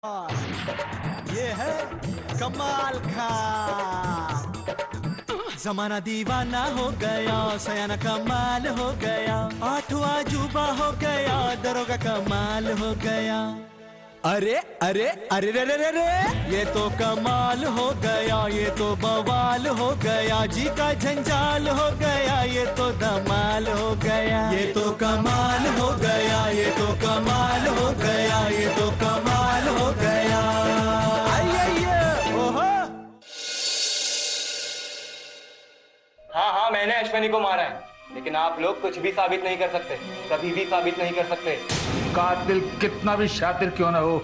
ये है कमाल का जमाना, दीवाना हो गया, सयाना कमाल हो गया, आठवां अजूबा हो गया, दरोगा कमाल हो गया। अरे अरे अरे रे रे रे रे, ये तो कमाल हो गया, ये तो बवाल हो गया, जी का झंझाल हो गया, ये तो धमाल हो गया, ये तो कमाल हो गया, ये तो कमाल हो गया, ये तो कमाल हो गया। आइए ओहो। हाँ, मैंने अश्विनी को मारा है, लेकिन आप लोग कुछ भी साबित नहीं कर सकते, कभी भी साबित नहीं कर सकते। कातिल कितना भी शातिर क्यों ना हो,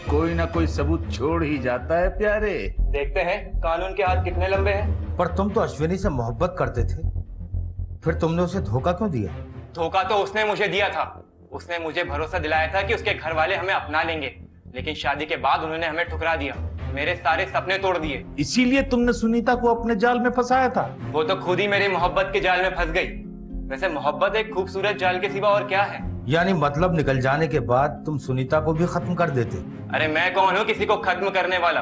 कोई ना कोई सबूत छोड़ ही जाता है प्यारे। देखते हैं कानून के हाथ कितने लंबे हैं। पर तुम तो अश्विनी से मोहब्बत करते थे, फिर तुमने उसे धोखा क्यों दिया? धोखा तो उसने मुझे दिया था। उसने मुझे भरोसा दिलाया था कि उसके घर वाले हमें अपना लेंगे, लेकिन शादी के बाद उन्होंने हमें ठुकरा दिया, मेरे सारे सपने तोड़ दिए। इसीलिए तुमने सुनीता को अपने जाल में फंसाया था। वो तो खुद ही मेरी मोहब्बत के जाल में फंस गई। वैसे मोहब्बत एक खूबसूरत जाल के सिवा और क्या है? यानी मतलब निकल जाने के बाद तुम सुनीता को भी खत्म कर देते? अरे मैं कौन हूँ किसी को खत्म करने वाला?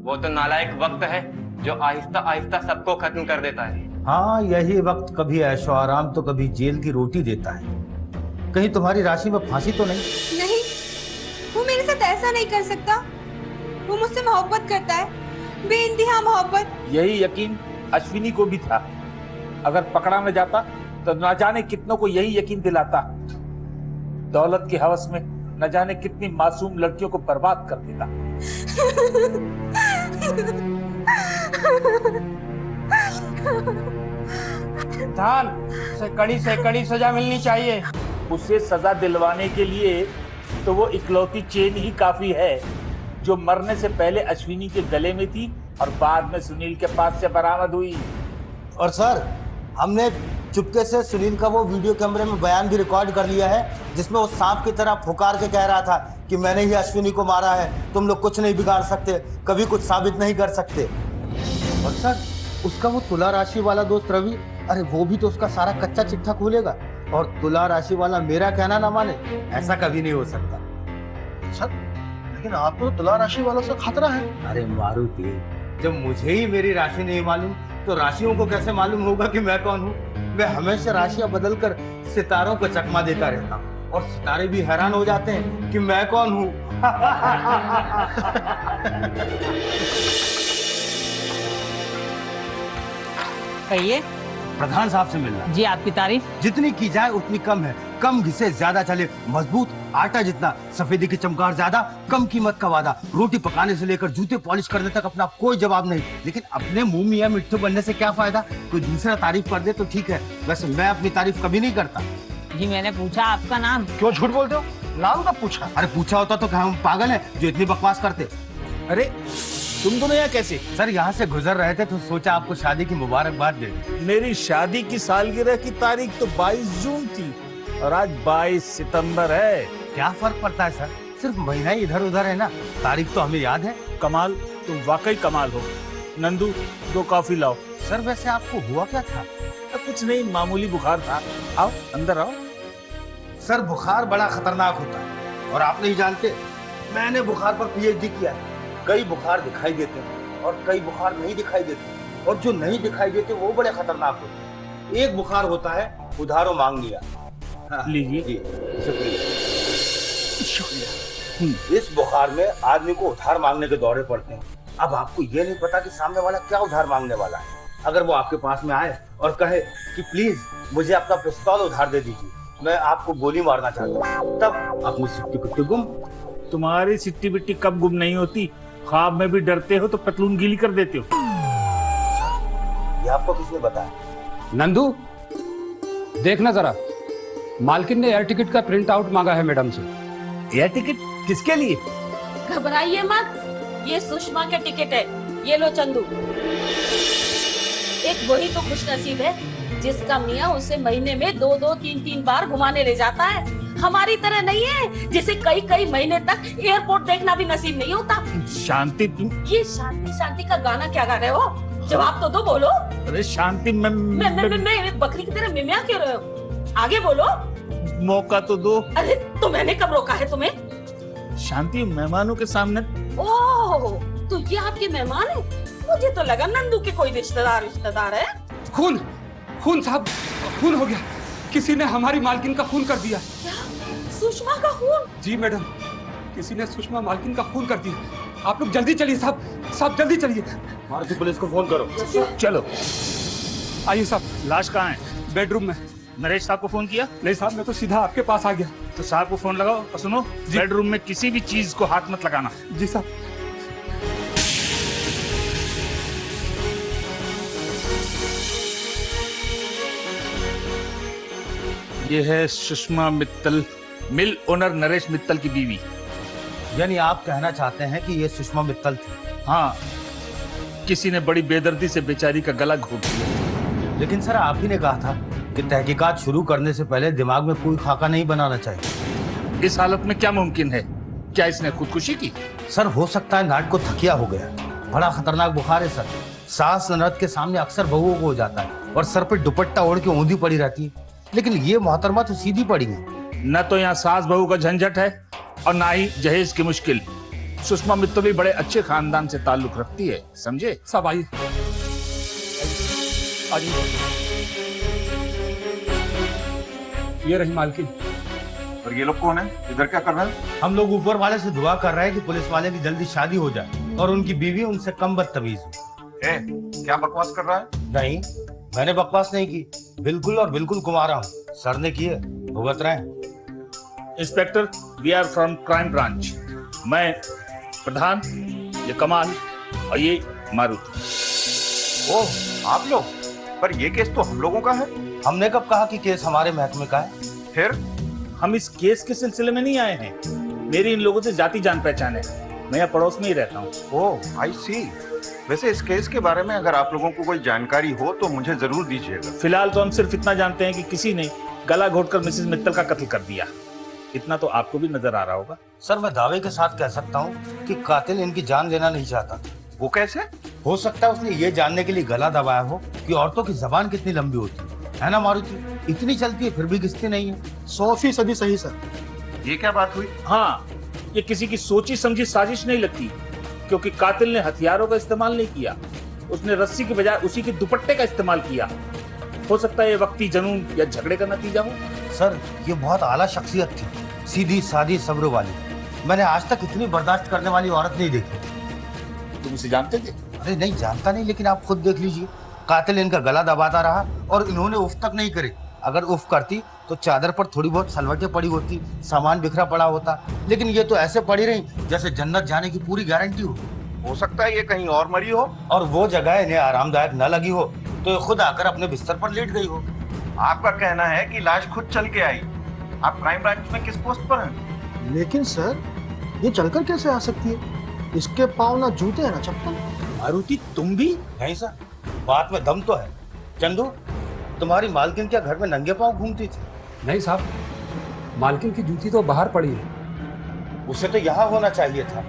वो तो नालायक वक्त है जो आहिस्ता आहिस्ता सबको खत्म कर देता है। हाँ, यही वक्त कभी ऐशो आराम तो कभी जेल की रोटी देता है। कहीं तुम्हारी राशि में फांसी तो नहीं? नहीं, वो मेरे साथ ऐसा नहीं कर सकता। वो मुझसे मोहब्बत करता है, बेइंतहा मोहब्बत। यही यकीन अश्विनी को भी था। अगर पकड़ा न जाता तो न जाने कितनों को यही यकीन दिलाता। दौलत की हवस में न जाने कितनी मासूम लड़कियों को बर्बाद कर देता। कड़ी से कड़ी सजा मिलनी चाहिए। उसे सजा दिलवाने के लिए तो वो इकलौती चेन ही काफी है जो मरने से पहले अश्विनी के गले में थी और बाद में सुनील के पास से बरामद हुई। और सर, हमने चुपके से सुनील का वो वीडियो कैमरे में बयान भी रिकॉर्ड कर लिया है, जिसमें वो सांप की तरह फुकार के कह रहा था कि मैंने ही अश्विनी को मारा है, तुम लोग कुछ नहीं बिगाड़ सकते, कभी कुछ साबित नहीं कर सकते। और सर, उसका वो तुला राशि वाला दोस्त रवि, अरे वो भी तो उसका सारा कच्चा चिट्ठा खोलेगा, और तुला राशि वाला मेरा कहना ना माने, ऐसा कभी नहीं हो सकता। सर, लेकिन आपको तो तुला राशि वालों से खतरा है। अरे मारुति, जब मुझे ही मेरी राशि नहीं मालूम तो राशियों को कैसे मालूम होगा कि मैं कौन हूँ? मैं हमेशा राशियां बदलकर सितारों को चकमा देता रहता हूँ, और सितारे भी हैरान हो जाते हैं कि मैं कौन हूँ। कहिए। प्रधान साहब से मिलना। जी, आपकी तारीफ। जितनी की जाए उतनी कम है, कम घिसे ज्यादा चले, मजबूत आटा जितना, सफेदी की चमकार ज्यादा, कम कीमत का वादा, रोटी पकाने से लेकर जूते पॉलिश करने तक अपना कोई जवाब नहीं। लेकिन अपने मुंह मियां मिट्ठू बनने से क्या फायदा? कोई दूसरा तारीफ कर दे तो ठीक है, वैसे मैं अपनी तारीफ कभी नहीं करता। जी, मैंने पूछा आपका नाम। क्यों झूठ बोलते हो? नाम कब पूछा? अरे पूछा होता तो क्या हम पागल हैं जो इतनी बकवास करते? अरे तुम दोनों यहाँ कैसे? सर, यहाँ से गुजर रहे थे तो सोचा आपको शादी की मुबारकबाद दे दूं। मेरी शादी की सालगिरह की तारीख तो 22 जून थी और आज 22 सितंबर है। क्या फर्क पड़ता है सर, सिर्फ महीना ही इधर उधर है ना, तारीख तो हमें याद है। कमाल, तुम वाकई कमाल हो। नंदू, 2 कॉफी लाओ। सर, वैसे आपको हुआ क्या था? कुछ नहीं, मामूली बुखार था। आओ अंदर आओ। सर, बुखार बड़ा खतरनाक होता है, और आप नहीं जानते, मैंने बुखार पर पीएचडी किया है। कई बुखार दिखाई देते हैं और कई बुखार नहीं दिखाई देते, और जो नहीं दिखाई देते वो बड़े खतरनाक होते हैं। एक बुखार होता है उधारो मांग लिया। लीजिए। जी, शुक्रिया। इस बुखार में आदमी को उधार मांगने के दौरे पड़ते हैं। अब आपको ये नहीं पता कि सामने वाला क्या उधार मांगने वाला है। अगर वो आपके पास में आए और कहे कि प्लीज मुझे अपना पिस्तौल उधार दे दीजिए, मैं आपको गोली मारना चाहता हूँ, तब अपनी सिट्टी पिट्टी गुम। तुम्हारी सिट्टी बिट्टी कब गुम नहीं होती? ख्वाब में भी डरते हो तो पतलून गीली कर देते हो। ये आपको किसने बताया? नंदू, देखना जरा, मालकिन ने एयर टिकट का प्रिंट आउट मांगा है मैडम से। एयर टिकट किसके लिए? घबराइए मत, ये सुषमा के टिकट है। ये लो चंदू। एक वही तो खुशनसीब है जिसका मियाँ उसे महीने में 2-2, 3-3 बार घुमाने ले जाता है। हमारी तरह नहीं है जिसे कई कई महीने तक एयरपोर्ट देखना भी नसीब नहीं होता। शांति, तुम ये शांति शांति का गाना क्या गा रहे हो? जवाब तो दो, बोलो। अरे शांति, मैं बकरी की तरह मिमिया क्यों रहे हो? आगे बोलो। मौका तो दो। अरे तो मैंने कब रोका है तुम्हें? शांति, मेहमानों के सामने? ओह, तो ये आपके मेहमान है? मुझे तो लगा नंदू के कोई रिश्तेदार है। खून खून साहब, खून हो गया। किसी ने हमारी मालकिन का खून कर दिया। क्या? सुषमा का खून? जी मैडम, किसी ने सुषमा मालकिन का खून कर दिया। आप लोग जल्दी चलिए साहब, साहब जल्दी चलिए। मारुति पुलिस को फोन करो। चलो। आइए साहब। लाश कहाँ है? बेडरूम में। नरेश साहब को फोन किया? नहीं साहब, मैं तो सीधा आपके पास आ गया। तो साहब को फोन लगाओ और सुनो, बेडरूम में किसी भी चीज को हाथ मत लगाना। जी साहब। ये है सुषमा मित्तल, मिल ओनर नरेश मित्तल की बीवी। यानी आप कहना चाहते हैं कि ये सुषमा मित्तल थी? हाँ, किसी ने बड़ी बेदर्दी से बेचारी का गला घोट दिया। लेकिन सर, आप ही ने कहा था कि तहकीकात शुरू करने से पहले दिमाग में कोई खाका नहीं बनाना चाहिए। इस हालत में क्या मुमकिन है? क्या इसने खुदकुशी की? सर, हो सकता है नाट को थकिया हो गया। बड़ा खतरनाक बुखार है सर। सास ननद के सामने अक्सर बहुओं को हो जाता है और सर पे दुपट्टा ओढ़ के ऊंधी पड़ी रहती है। लेकिन ये मोहतरमा तो सीधी पड़ी है। न तो यहाँ सास बहू का झंझट है और ना ही जहेज की मुश्किल। सुषमा मित्तल भी बड़े अच्छे खानदान से ताल्लुक रखती है, समझे? सब आइए। ये रही मालकिन। और ये लोग कौन है? इधर क्या कर रहे हैं? हम लोग ऊपर वाले से दुआ कर रहे हैं कि पुलिस वाले की जल्दी शादी हो जाए और उनकी बीवी उनसे कम बदतमीज हो। क्या बकवास कर रहा है? नहीं, मैंने बकवास नहीं की। बिल्कुल और बिल्कुल कुमारा हूँ। सर ने की है, भुगत रहे हैं। Inspector, we are from crime branch. मैं प्रधान, ये कमाल और ये मारुति। ओह, आप लोग? पर ये केस तो हम लोगों का है। हमने कब कहा कि केस हमारे महकमे का है? फिर हम इस केस के सिलसिले में नहीं आए हैं। मेरी इन लोगों से जाति जान पहचान है। मैं यहाँ पड़ोस में ही रहता हूँ। ओह, आई सी। वैसे इस केस के बारे में अगर आप लोगों को कोई जानकारी हो तो मुझे जरूर दीजिएगा। फिलहाल तो हम सिर्फ इतना जानते हैं कि किसी ने गला घोटकर मिसेस मित्तल का कत्ल कर दिया। इतना तो आपको भी नजर आ रहा होगा। सर, मैं दावे के साथ कह सकता हूँ कि कातिल इनकी जान लेना नहीं चाहता। वो कैसे? हो सकता है उसने ये जानने के लिए गला दबाया हो कि औरतों की जबान कितनी लंबी होती है ना मारुति? इतनी चलती है फिर भी घिसती नहीं है। 100% सही सर। ये क्या बात हुई? हाँ, ये किसी की सोची समझी साजिश नहीं लगती, क्योंकि कातिल ने हथियारों का इस्तेमाल नहीं किया। उसने रस्सी के बजाय उसी के दुपट्टे का इस्तेमाल किया। हो सकता है ये वक्ती जुनून या झगड़े का नतीजा हो। सर, ये बहुत आला शख्सियत थी, सीधी सादी सब्र वाली। मैंने आज तक इतनी बर्दाश्त करने वाली औरत नहीं देखी। तुम उसे जानते थे? अरे नहीं, जानता नहीं, लेकिन आप खुद देख लीजिए। कातिल इनका गला दबाता रहा और इन्होंने उफ तक नहीं करे। अगर उफ करती तो चादर पर थोड़ी बहुत सलवटें पड़ी होती, सामान बिखरा पड़ा होता, लेकिन ये तो ऐसे पड़ी रही जैसे जन्नत जाने की पूरी गारंटी हो सकता है ये कहीं और मरी हो और वो जगह इन्हें आरामदायक न लगी हो तो ये खुद आकर अपने बिस्तर पर लेट गई हो। आपका कहना है कि लाश खुद चल के आई। आप क्राइम ब्रांच में किस पोस्ट पर हैं? लेकिन सर, ये चलकर कैसे आ सकती है? इसके पाँव ना जूते हैं ना चप्पल। मारुति, तुम भी? नहीं सर, बात में दम तो है। चंदू, तुम्हारी मालकिन क्या घर में नंगे पाँव घूमती थी? नहीं साहब, मालकिन की जूती तो बाहर पड़ी है। उसे तो यहाँ होना चाहिए था।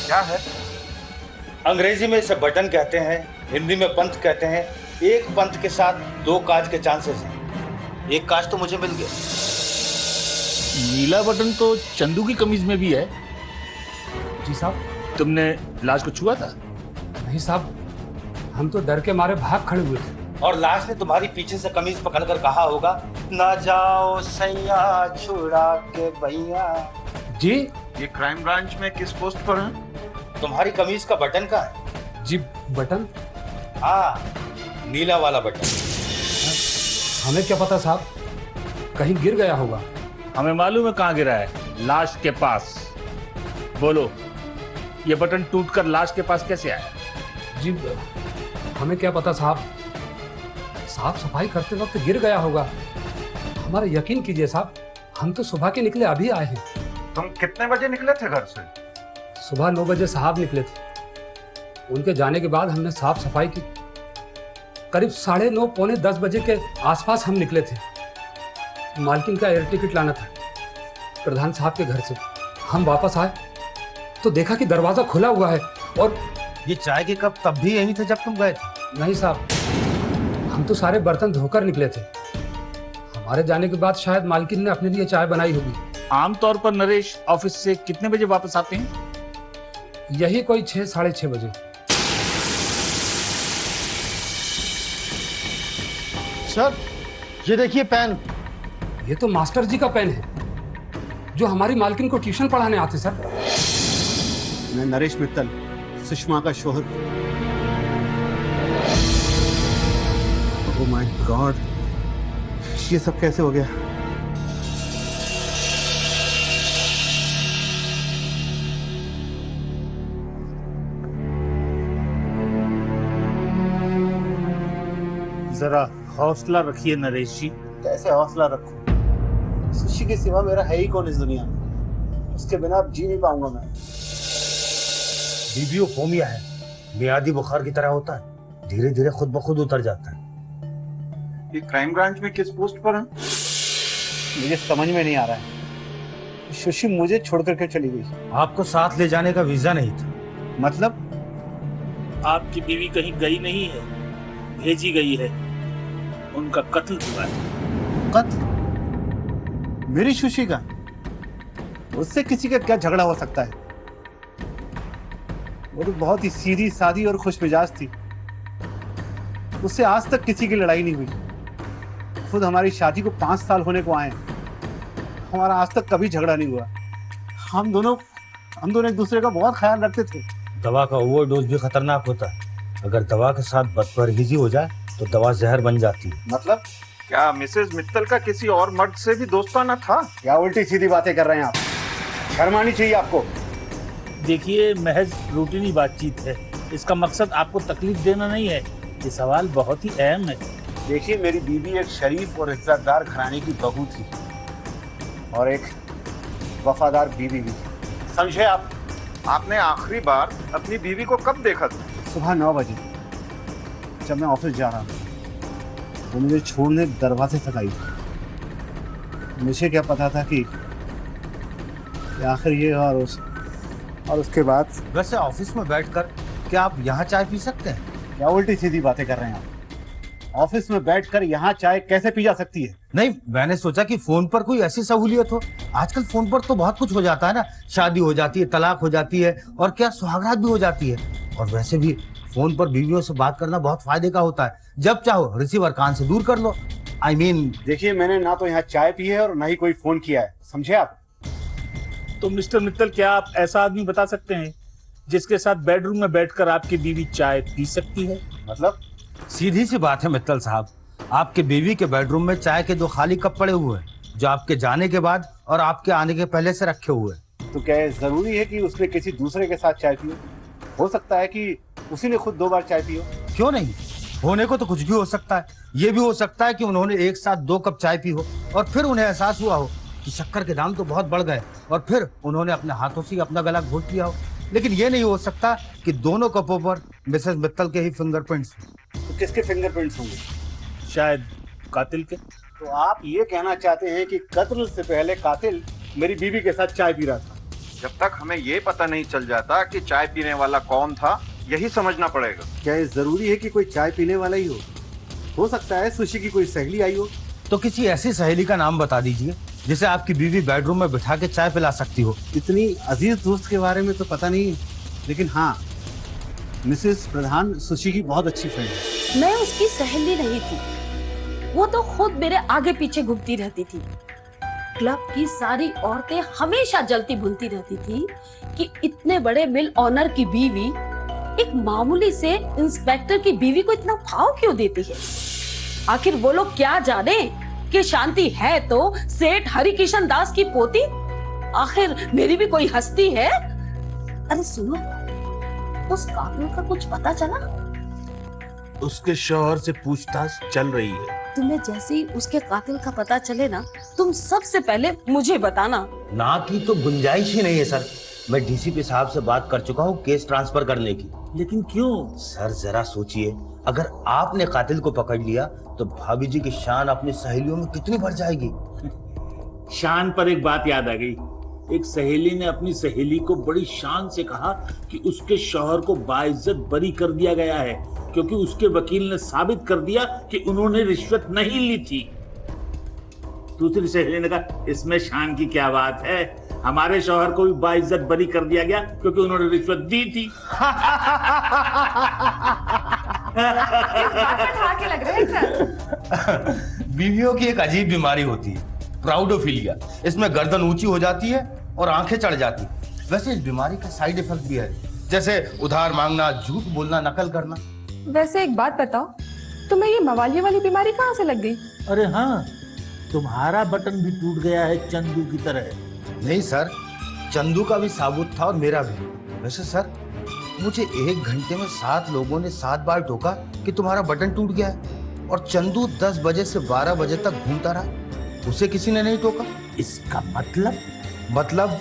क्या है? अंग्रेजी में इसे बटन कहते हैं, हिंदी में पंथ कहते हैं। एक पंथ के साथ दो काज के चांसेस हैं। एक काज तो मुझे मिल गया। नीला बटन तो चंदू की कमीज में भी है। जी साहब। तुमने लाश को छुआ था? नहीं साहब, हम तो डर के मारे भाग खड़े हुए थे। और लाश ने तुम्हारी पीछे से कमीज पकड़कर कहा होगा, ना जाओ सैया छुड़ा के भैया। जी। ये क्राइम ब्रांच में किस पोस्ट पर है? तुम्हारी कमीज का बटन कहाँ है? जी, बटन? हाँ, नीला वाला बटन। हमें क्या पता साहब, कहीं गिर गया होगा। हमें मालूम है कहाँ गिरा है, लाश के पास। बोलो, ये बटन टूटकर लाश के पास कैसे आया? जी, हमें क्या पता साहब, साफ सफाई करते वक्त गिर गया होगा। हमारा यकीन कीजिए साहब, हम तो सुबह के निकले, अभी आए हैं। तुम कितने बजे निकले थे घर से? सुबह 9 बजे साहब निकले थे। उनके जाने के बाद हमने साफ सफाई की। करीब 9:30 पौने 10 बजे के आसपास हम निकले थे। मालकिन का एयर टिकट लाना था प्रधान साहब के घर से। हम वापस आए तो देखा कि दरवाजा खुला हुआ है। और ये चाय के कप तब भी यही थे जब तुम गए थे? नहीं साहब, हम तो सारे बर्तन धोकर निकले थे। हमारे जाने के बाद शायद मालकिन ने अपने लिए चाय बनाई होगी। आमतौर पर नरेश ऑफिस से कितने बजे वापस आते हैं? यही कोई 6 साढ़े 6 बजे। सर ये देखिए पेन। ये तो मास्टर जी का पेन है जो हमारी मालकिन को ट्यूशन पढ़ाने आते सर। मैं नरेश मित्तल, सुषमा का शोहर। ओह माय गॉड, ये सब कैसे हो गया? जरा हौसला रखिए नरेश जी। कैसे हौसला रखूं? सुशी के सिवा मेरा है ही कौन इस दुनिया में? उसके बिना अब जी नहीं पाऊंगा मैं। बीबियोफोमिया है, मियादी बुखार की तरह होता है, धीरे धीरे खुद ब खुद उतर जाता है। ये क्राइम ब्रांच में किस पोस्ट पर है? मुझे समझ में नहीं आ रहा है। सुशी मुझे छोड़ करके चली गई। आपको साथ ले जाने का वीजा नहीं था। मतलब? आपकी बीवी कहीं गई नहीं है, भेजी गई है। उनका कत्ल हुआ है। कत्ल? मेरी सुशी का? उससे किसी का क्या झगड़ा हो सकता है? वो तो बहुत ही सीधी सादी और खुश मिजाज थी। उससे आज तक किसी की लड़ाई नहीं हुई। खुद हमारी शादी को 5 साल होने को आए, हमारा आज तक कभी झगड़ा नहीं हुआ। हम दोनों एक दूसरे का बहुत ख्याल रखते थे। दवा का ओवरडोज भी खतरनाक होता है। अगर दवा के साथ बदपरहेजी हो जाए तो दवा जहर बन जाती है। मतलब? क्या मिसेज मित्तल का किसी और मर्द से भी दोस्ताना था? क्या उल्टी सीधी बातें कर रहे हैं आप? शर्म आनी चाहिए आपको। देखिए, महज रूटीनी बातचीत है। इसका मकसद आपको तकलीफ देना नहीं है। ये सवाल बहुत ही अहम है। देखिए, मेरी बीवी एक शरीफ और इज्जतदार घराने की बहू थी और एक वफादार बीवी भी। समझे आप? आपने आखिरी बार अपनी बीवी को कब देखा था? सुबह 9 बजे जब मैं ऑफिस जा रहा था। वो मुझे छोड़ने दरवाजे तक आई। मुझे क्या पता था कि आखिर ये और उसके बाद। वैसे ऑफिस में बैठकर क्या आप यहाँ चाय पी सकते हैं? क्या उल्टी सीधी बातें कर रहे हैं आप? ऑफिस में बैठकर यहाँ चाय कैसे पी जा सकती है? नहीं, मैंने सोचा कि फोन पर कोई ऐसी सहूलियत हो। आजकल फोन पर तो बहुत कुछ हो जाता है ना। शादी हो जाती है, तलाक हो जाती है और क्या सुहागरात भी हो जाती है। और वैसे भी फोन पर बीवियों से बात करना बहुत फायदे का होता है। जब चाहो रिसीवर कान से दूर कर लो। I mean, देखिए, मैंने ना तो यहाँ चाय पी है और ना ही कोई फोन किया है। समझे आप? तो मिस्टर मित्तल, क्या आप ऐसा आदमी बता सकते हैं जिसके साथ बेडरूम में बैठकर आपकी बीवी चाय पी सकती है? मतलब? सीधी सी बात है मित्तल साहब, आपके बीवी के बेडरूम में चाय के 2 खाली कप पड़े हुए हैं जो आपके जाने के बाद और आपके आने के पहले से रखे हुए हैं। तो क्या जरूरी है कि उसने किसी दूसरे के साथ चाय पी? हो सकता है कि उसी ने खुद 2 बार चाय पी हो। क्यों नहीं? होने को तो कुछ भी हो सकता है। ये भी हो सकता है कि उन्होंने एक साथ 2 कप चाय पी हो और फिर उन्हें एहसास हुआ हो कि शक्कर के दाम तो बहुत बढ़ गए और फिर उन्होंने अपने हाथों से अपना गला घोट लिया हो। लेकिन ये नहीं हो सकता कि दोनों कपों पर मिसेस मित्तल के ही फिंगरप्रिंट्स। तो किसके फिंगरप्रिंट्स होंगे? शायद कातिल के। तो आप ये कहना चाहते हैं कि कत्ल से पहले कातिल मेरी बीवी के साथ चाय पी रहा था? जब तक हमें ये पता नहीं चल जाता कि चाय पीने वाला कौन था, यही समझना पड़ेगा। क्या ये जरूरी है कि कोई चाय पीने वाला ही हो सकता है सुशी की कोई सहेली आई हो। तो किसी ऐसी सहेली का नाम बता दीजिए जिसे आपकी बीवी बेडरूम में बिठा के चाय पिला सकती हो। इतनी अजीज दोस्त के बारे में तो पता नहीं, लेकिन हाँ, मिसेस प्रधान सुशी की बहुत अच्छी फ्रेंड है। मैं उसकी सहेली नहीं थी, वो तो खुद मेरे आगे पीछे घूमती रहती थी। क्लब की सारी औरतें हमेशा जलती भुनती रहती थी कि इतने बड़े मिल ऑनर की बीवी एक मामूली से इंस्पेक्टर की बीवी को इतना भाव क्यों देती है। आखिर वो लोग क्या जाने कि शांति है तो सेठ हरिकिशन दास की पोती। आखिर मेरी भी कोई हस्ती है। अरे सुनो, उस कातिल का कुछ पता चला? उसके शौहर से पूछताछ चल रही है। तुम्हें जैसे ही उसके कातिल का पता चले ना, तुम सबसे पहले मुझे बताना। ना की तो गुंजाइश ही नहीं है सर। मैं डीसीपी साहब से बात कर चुका हूँ केस ट्रांसफर करने की। लेकिन क्यों? सर जरा सोचिए, अगर आपने कातिल को पकड़ लिया तो भाभी जी की शान अपनी सहेलियों में कितनी बढ़ जाएगी। शान पर एक बात याद आ गई। एक सहेली ने अपनी सहेली को बड़ी शान से कहा कि उसके शौहर को बाइज्जत बरी कर दिया गया है क्योंकि उसके वकील ने साबित कर दिया कि उन्होंने रिश्वत नहीं ली थी। दूसरी सहेली ने कहा इसमें शान की क्या बात है, हमारे शौहर को भी बाइज्जत बरी कर दिया गया क्योंकि उन्होंने रिश्वत दी थी। के लग रहे हैं सर। बीवियों की एक अजीब बीमारी होती है, प्राउडोफिलिया। इसमें गर्दन ऊंची हो जाती है और आंखें चढ़ जाती है। वैसे इस बीमारी का साइड इफेक्ट भी है, जैसे उधार मांगना, झूठ बोलना, नकल करना। वैसे एक बात बताओ, तुम्हें ये मवालिया वाली बीमारी कहाँ से लग गई? अरे हाँ, तुम्हारा बटन भी टूट गया है चंदू की तरह। नहीं सर, चंदू का भी साबुत था और मेरा भी। वैसे सर, मुझे 1 घंटे में 7 लोगों ने 7 बार टोका कि तुम्हारा बटन टूट गया है, और चंदू 10 बजे से 12 बजे तक घूमता रहा, उसे किसी ने नहीं टोका। इसका मतलब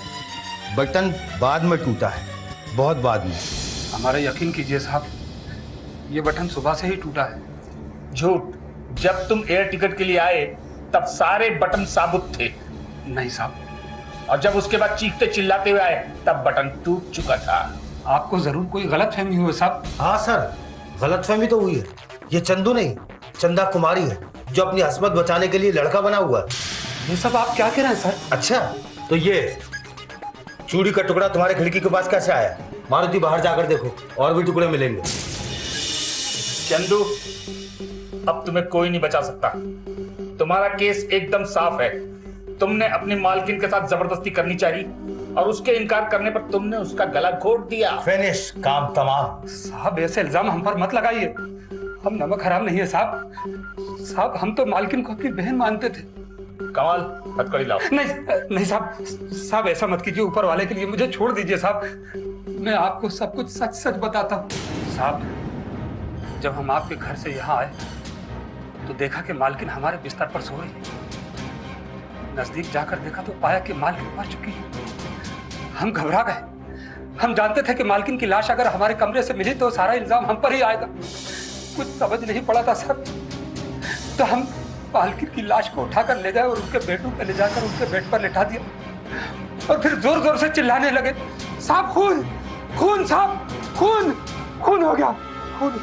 बटन बाद में टूटा है, बहुत बाद में। हमारा यकीन कीजिए साहब, ये बटन सुबह से ही टूटा है। झूठ। जब तुम एयर टिकट के लिए आए तब सारे बटन साबुत थे। नहीं साहब। और जब उसके बाद चीखते चिल्लाते हुए आए तब बटन टूट चुका था। आपको जरूर कोई गलतफहमी हुई साहब। हाँ सर, गलतफहमी तो हुई है। ये चंदू नहीं, चंदा कुमारी है, जो अपनी अस्मत बचाने के लिए लड़का बना हुआ है। ये सब आप क्या कह रहे हैं सर? अच्छा, तो ये चूड़ी का टुकड़ा तुम्हारे खिड़की के पास कैसे आया? मारुति, बाहर जाकर देखो, और भी टुकड़े मिलेंगे। चंदू, अब तुम्हें कोई नहीं बचा सकता। तुम्हारा केस एकदम साफ है। तुमने अपनी मालकिन के साथ जबरदस्ती करनी चाहिए और उसके इनकार करने पर तुमने उसका गला घोट दिया। फिनिश, काम तमाम। साहब ऐसे इल्जाम हम पर मत लगाइए, हम नमक हराम नहीं है साहब। साहब हम तो मालकिन को अपनी बहन मानते थे। कमाल, हथकड़ी लाओ। नहीं साहब, साहब ऐसा मत कीजिए, ऊपर वाले के लिए मुझे छोड़ दीजिए साहब। मैं आपको सब कुछ सच सच बताता हूँ। साहब, जब हम आपके घर से यहाँ आए तो देखा कि मालकिन हमारे बिस्तर पर सो रही है। नजदीक जाकर देखा तो पाया कि मालकिन मर चुकी है। हम घबरा गए। हम जानते थे कि मालकिन की लाश अगर हमारे कमरे से मिली तो सारा इल्जाम हम पर ही आएगा। कुछ समझ नहीं पड़ा था सर, तो हम मालकिन की लाश को उठाकर ले गए और उनके बेडरूम पे ले जाकर उनके बेड पर लिटा दिया और फिर जोर जोर से चिल्लाने लगे, साहब खून, खून साहब, खून, खून हो गया, खून।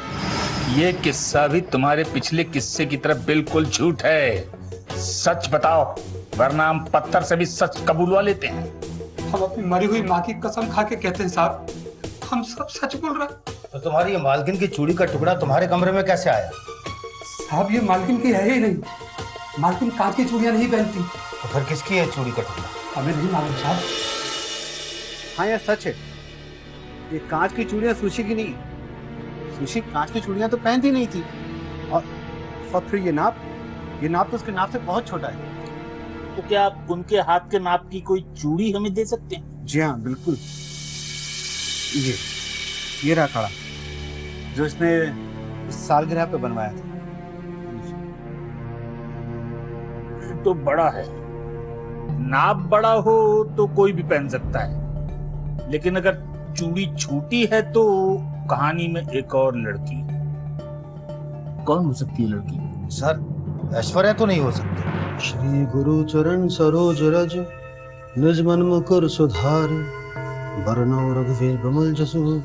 ये किस्सा भी तुम्हारे पिछले किस्से की तरह बिल्कुल झूठ है। सच बताओ, वरना हम पत्थर से भी सच कबूलवा लेते हैं। हम अपनी मरी हुई माँ की कसम खा के कहते हैं साहब, हम सब सच बोल रहे। तो तुम्हारी ये मालकिन की चूड़ी का टुकड़ा तुम्हारे कमरे में कैसे आया? साहब ये मालकिन की है ही नहीं, मालकिन कांच की चूड़ियां नहीं पहनती। तो फिर किसकी है चूड़ी का टुकड़ा? हमें नहीं मालूम साहब। हाँ यार सच है, ये कांच की चूड़ियां सुशी की नहीं। सुशी कांच की चूड़ियां तो पहनती नहीं थी। और फिर ये नाप तो उसके नाप से बहुत छोटा है। तो क्या आप उनके हाथ के नाप की कोई चूड़ी हमें दे सकते हैं? जी हाँ बिल्कुल। ये रहा कड़ा जो इसने इस सालगिरह पे बनवाया था। तो बड़ा है, नाप बड़ा हो तो कोई भी पहन सकता है, लेकिन अगर चूड़ी छोटी है तो कहानी में एक और लड़की। कौन हो सकती है लड़की? सर, ऐश्वर्या तो नहीं हो सकती। श्री गुरु चरण सरोज रज निज मन मुकुर सुधार, बरनौ रघुवीर बमल जसु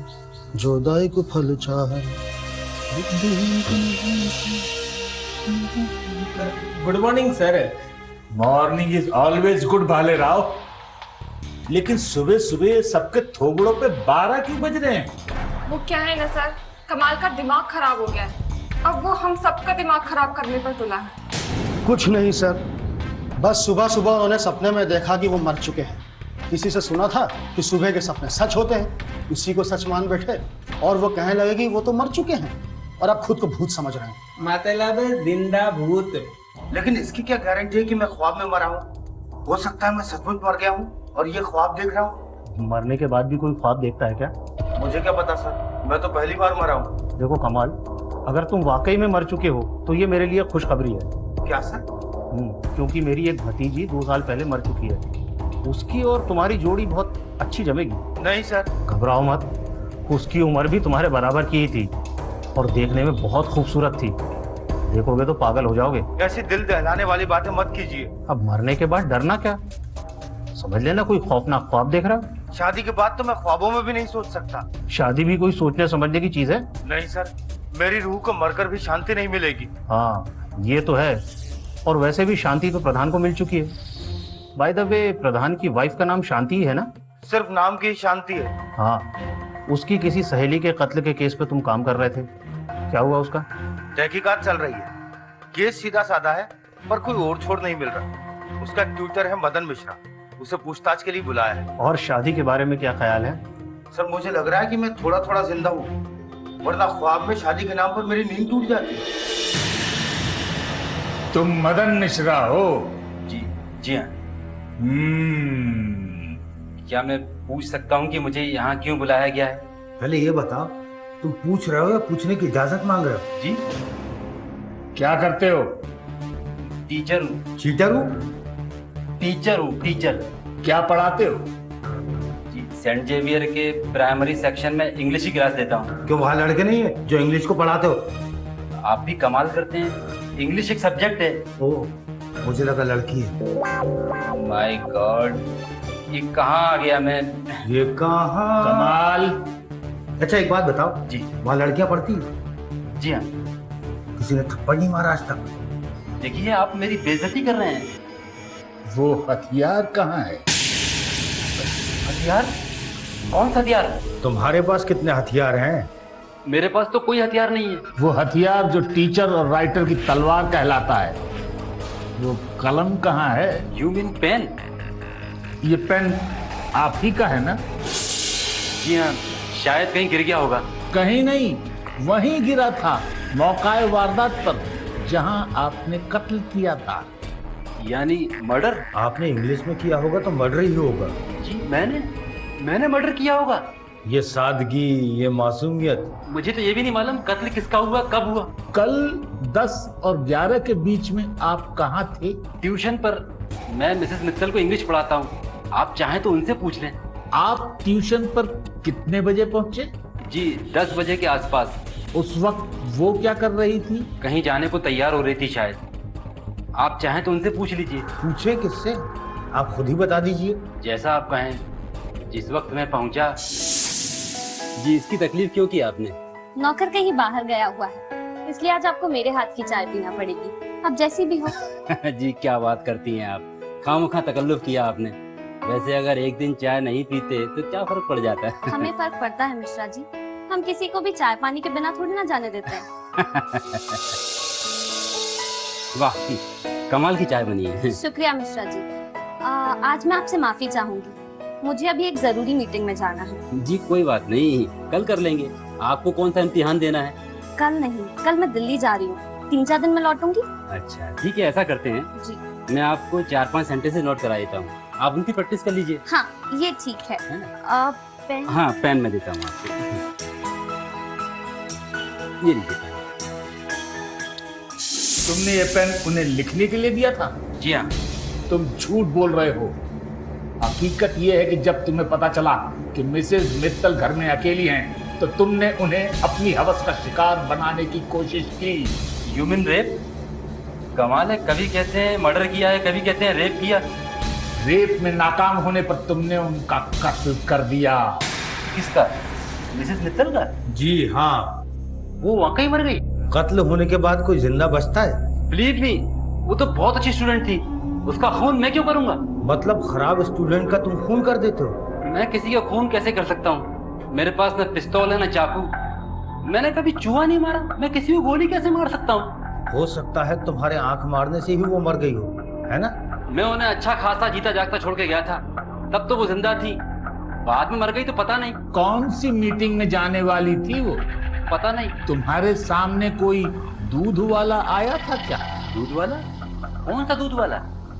जो दायक फल चाहे। Good morning sir. Morning is always good भाले राव, लेकिन सुबह सुबह सबके थोबड़ों पे 12 क्यों बज रहे हैं? वो क्या है ना सर, कमाल का दिमाग खराब हो गया है। अब वो हम सबका दिमाग खराब करने पर तुला है। कुछ नहीं सर, बस सुबह सुबह उन्होंने सपने में देखा कि वो मर चुके हैं। किसी से सुना था कि सुबह के सपने सच होते हैं, उसी को सच मान बैठे और वो कहने लगे कि वो तो मर चुके हैं और अब खुद को भूत समझ रहे हैं। मतलब जिंदा भूत। लेकिन इसकी क्या गारंटी है कि मैं ख्वाब में मरा हूँ? हो सकता है मैं सचमुच मर गया हूँ और ये ख्वाब देख रहा हूँ। मरने के बाद भी कोई ख्वाब देखता है क्या? मुझे क्या पता सर, मैं तो पहली बार मरा हूँ। देखो कमाल, अगर तुम वाकई में मर चुके हो तो ये मेरे लिए खुशखबरी है। क्या सर? क्योंकि मेरी एक भतीजी 2 साल पहले मर चुकी है। उसकी और तुम्हारी जोड़ी बहुत अच्छी जमेगी। नहीं सर। घबराओ मत, उसकी उम्र भी तुम्हारे बराबर की ही थी और देखने में बहुत खूबसूरत थी। देखोगे तो पागल हो जाओगे। ऐसी दिल दहलाने वाली बातें मत कीजिए। अब मरने के बाद डरना क्या, समझ लेना कोई खौफनाक ख्वाब देख रहा। शादी के बाद तो मैं ख्वाबों में भी नहीं सोच सकता। शादी भी कोई सोचने समझने की चीज है? नहीं सर, मेरी रूह को मरकर भी शांति नहीं मिलेगी। हाँ ये तो है, और वैसे भी शांति तो प्रधान को मिल चुकी है। बाय द वे, प्रधान की वाइफ का नाम शांति ही है ना? सिर्फ नाम की शांति है। हाँ, उसकी किसी सहेली के कत्ल के केस पे तुम काम कर रहे थे, क्या हुआ उसका? तहकीकात चल रही है। केस सीधा साधा है, पर कोई ओर छोड़ नहीं मिल रहा। उसका ट्यूटर है मदन मिश्रा, उसे पूछताछ के लिए बुलाया है। और शादी के बारे में क्या ख्याल है? सर, मुझे लग रहा है कि मैं थोड़ा थोड़ा जिंदा हूँ, वरना ख्वाब में शादी के नाम पर मेरी नींद टूट जाती है। तुम मदन मिश्रा हो? जी हाँ। क्या मैं पूछ सकता हूँ कि मुझे यहाँ क्यों बुलाया गया है? पहले ये बताओ, तुम पूछ रहे हो या पूछने की इजाजत मांग रहे हो? जी। क्या करते हो? टीचर हूँ। चीटर हूँ? टीचर हूँ, टीचर। क्या पढ़ाते हो? जी, सेंट जेवियर के प्राइमरी सेक्शन में इंग्लिश की क्लास देता हूँ। क्यों, वहाँ लड़के नहीं है जो इंग्लिश को पढ़ाते हो? आप भी कमाल करते हैं, इंग्लिश एक सब्जेक्ट है। ओह, मुझे लगा लड़की है। माय गॉड, ये कहाँ आ गया मैं? ये कहाँ? कमाल। अच्छा एक बात बताओ जी, वहाँ लड़कियाँ पढ़ती हैं? जी हाँ। किसी ने थप्पड़ नहीं मारा आज तक? देखिए, आप मेरी बेइज्जती कर रहे हैं। वो हथियार कहाँ है? हथियार? कौन सा हथियार? तुम्हारे पास कितने हथियार हैं? मेरे पास तो कोई हथियार नहीं है। वो हथियार जो टीचर और राइटर की तलवार कहलाता है, वो कलम कहाँ है? You mean pen? ये पेन आप ही का है ना? जी हाँ, शायद कहीं गिर गया होगा। कहीं नहीं, वहीं गिरा था, मौकाए वारदात पर, जहां आपने कत्ल किया था। यानी मर्डर? आपने इंग्लिश में किया होगा तो मर्डर ही होगा। जी, मैंने मर्डर किया होगा। ये सादगी, ये मासूमियत। मुझे तो ये भी नहीं मालूम कत्ल किसका हुआ, कब हुआ। कल 10 और 11 के बीच में आप कहाँ थे? ट्यूशन पर। मैं मिसेस मित्तल को इंग्लिश पढ़ाता हूँ, आप चाहें तो उनसे पूछ लें। आप ट्यूशन पर कितने बजे पहुंचे? जी, 10 बजे के आसपास। उस वक्त वो क्या कर रही थी? कहीं जाने को तैयार हो रही थी शायद। आप चाहें तो उनसे पूछ लीजिए। पूछे किससे? आप खुद ही बता दीजिए। जैसा आप कहें। जिस वक्त मैं पहुंचा। जी, इसकी तकलीफ क्यों की आपने? नौकर कहीं बाहर गया हुआ है, इसलिए आज आपको मेरे हाथ की चाय पीना पड़ेगी, अब जैसी भी हो। जी, क्या बात करती हैं आप, खामखा तकल्लुफ किया आपने। वैसे अगर एक दिन चाय नहीं पीते तो क्या फर्क पड़ जाता है? हमें फर्क पड़ता है मिश्रा जी, हम किसी को भी चाय पानी के बिना थोड़ी ना जाने देते हैं। वाह, कमाल की चाय बनी है। शुक्रिया मिश्रा जी। आज मैं आपसे माफी चाहूंगी, मुझे अभी एक जरूरी मीटिंग में जाना है। जी कोई बात नहीं, कल कर लेंगे। आपको कौन सा इम्तिहान देना है? कल नहीं, कल मैं दिल्ली जा रही हूँ, 3-4 दिन में लौटूंगी। अच्छा ठीक है, ऐसा करते हैं जी। मैं आपको 4-5 सेंटेंसेस नोट करा देता हूँ, आप उनकी प्रैक्टिस कर लीजिए। हाँ ये ठीक है। पेन? हाँ पेन मैं देता हूँ आपको, ये लीजिए। तुमने ये पेन उन्हें लिखने के लिए दिया था? जी हाँ। तुम झूठ बोल रहे हो। हकीकत ये है कि जब तुम्हें पता चला कि मिसेस मित्तल घर में अकेली हैं, तो तुमने उन्हें अपनी हवस का शिकार बनाने की कोशिश की। You mean rape? कमाल है, कभी कहते हैं मर्डर किया है, कभी कहते हैं रेप किया। रेप में नाकाम होने पर तुमने उनका कत्ल कर दिया। किसका? मिसेस मित्तल का? जी हाँ। वो वाकई मर गई? कत्ल होने के बाद कोई जिंदा बचता है? बिलीव मी, वो तो बहुत अच्छी स्टूडेंट थी, उसका खून मैं क्यों करूंगा? मतलब खराब स्टूडेंट का तुम खून कर देते हो? मैं किसी का खून कैसे कर सकता हूँ? मेरे पास न पिस्तौल है न चाकू, मैंने कभी चूहा नहीं मारा, मैं किसी को गोली कैसे मार सकता हूँ? हो सकता है तुम्हारे आंख मारने से ही वो मर गई हो, है ना? मैं उन्हें अच्छा खासा जीता जागता छोड़ के गया था, तब तो वो जिंदा थी, बाद में मर गई तो पता नहीं। कौन सी मीटिंग में जाने वाली थी वो? पता नहीं। तुम्हारे सामने कोई दूध वाला आया था क्या? दूध वाला? कौन सा दूध वाला?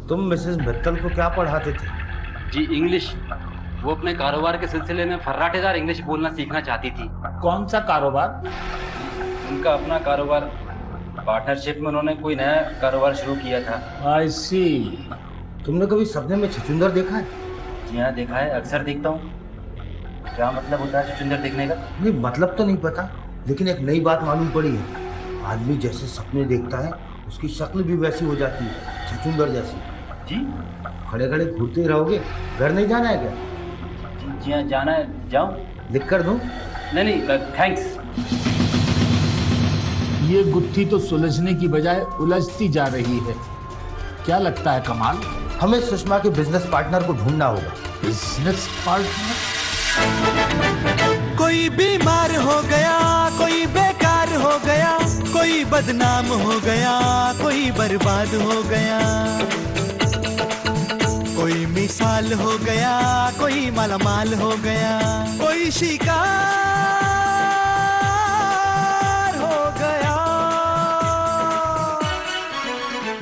तुम मिसेस मित्तल को क्या पढ़ाते थे? जी इंग्लिश। वो अपने कारोबार के सिलसिले में फर्राटेदार इंग्लिश बोलना सीखना चाहती थी। कौन सा कारोबार? उनका अपना कारोबार, पार्टनरशिप में उन्होंने कोई नया कारोबार शुरू किया था। I see। तुमने कभी सपने में छछूंदर देखा है? जी हाँ देखा है, अक्सर देखता हूँ। क्या मतलब होता है छछूंदर देखने का? नहीं मतलब तो नहीं पता, लेकिन एक नई बात मालूम पड़ी है। आदमी जैसे सपने देखता है उसकी शक्ल भी वैसी हो जाती है, छछूंदर जैसी। जी? खड़े खड़े घूरते रहोगे? घर नहीं जाना है क्या? जी हाँ जाना है, जाऊँ? लिख कर दूँ? नहीं थैंक्स। ये गुत्थी तो सुलझने की बजाय उलझती जा रही है। क्या लगता है कमाल? हमें सुषमा के बिजनेस पार्टनर को ढूंढना होगा। Business partner? कोई बीमार हो गया, कोई बेकार हो गया, कोई बदनाम हो गया, कोई बर्बाद हो गया, कोई मिसाल हो गया, कोई मालामाल हो गया, कोई शिकार हो गया।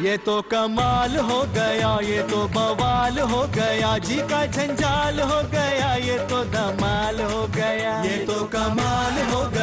ये तो कमाल हो गया, ये तो बवाल हो गया, जी का झंझाल हो गया, ये तो धमाल हो गया, ये तो कमाल हो गया।